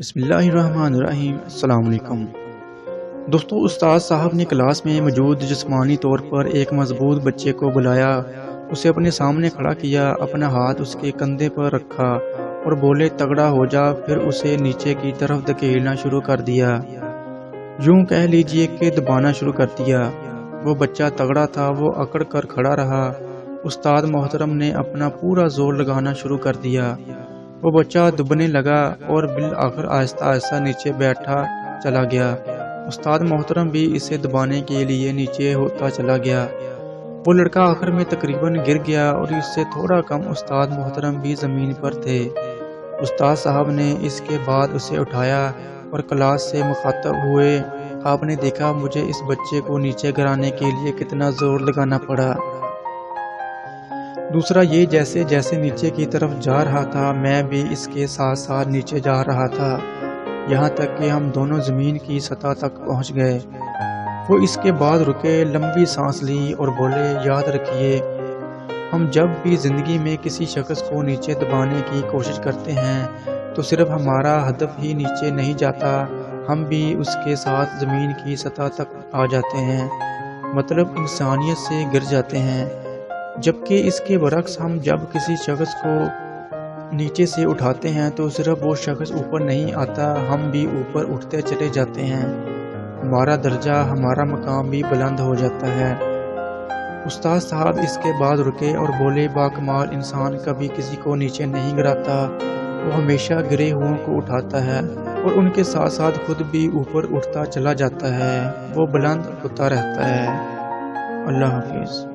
बिस्मिल्लाहिर्रहमानिर्रहीम। अस्सलाम वालेकुम। दोस्तों, उस्ताद साहब ने क्लास में मौजूद जिस्मानी तौर पर एक मजबूत बच्चे को बुलाया, उसे अपने सामने खड़ा किया, अपना हाथ उसके कंधे पर रखा और बोले, तगड़ा हो जा। फिर उसे नीचे की तरफ धकेलना शुरू कर दिया, यूं कह लीजिए कि दबाना शुरू कर दिया। वो बच्चा तगड़ा था, वो अकड़ कर खड़ा रहा। उस्ताद मोहतरम ने अपना पूरा जोर लगाना शुरू कर दिया। वो बच्चा दुबने लगा और बिल आखिर आहिस्ता आहिस्ता नीचे बैठा चला गया। उस्ताद मोहतरम भी इसे दबाने के लिए नीचे होता चला गया। वो लड़का आखिर में तकरीबन गिर गया और इससे थोड़ा कम उस्ताद मोहतरम भी ज़मीन पर थे। उस्ताद साहब ने इसके बाद उसे उठाया और क्लास से मुखातब हुए, आपने देखा मुझे इस बच्चे को नीचे गिराने के लिए कितना ज़ोर लगाना पड़ा। दूसरा ये, जैसे जैसे नीचे की तरफ जा रहा था मैं भी इसके साथ साथ नीचे जा रहा था, यहाँ तक कि हम दोनों ज़मीन की सतह तक पहुँच गए। वो इसके बाद रुके, लंबी सांस ली और बोले, याद रखिए, हम जब भी ज़िंदगी में किसी शख्स को नीचे दबाने की कोशिश करते हैं तो सिर्फ हमारा हदफ ही नीचे नहीं जाता, हम भी उसके साथ ज़मीन की सतह तक आ जाते हैं, मतलब इंसानियत से गिर जाते हैं। जबकि इसके बरक्स हम जब किसी शख्स को नीचे से उठाते हैं तो सिर्फ वो शख्स ऊपर नहीं आता, हम भी ऊपर उठते चले जाते हैं, हमारा दर्जा, हमारा मकाम भी बुलंद हो जाता है। उस्ताद साहब इसके बाद रुके और बोले, बाकमाल इंसान कभी किसी को नीचे नहीं गिराता, वो हमेशा गिरे हुओं को उठाता है और उनके साथ साथ खुद भी ऊपर उठता चला जाता है, वो बुलंद होता रहता है। अल्लाह हाफिज़।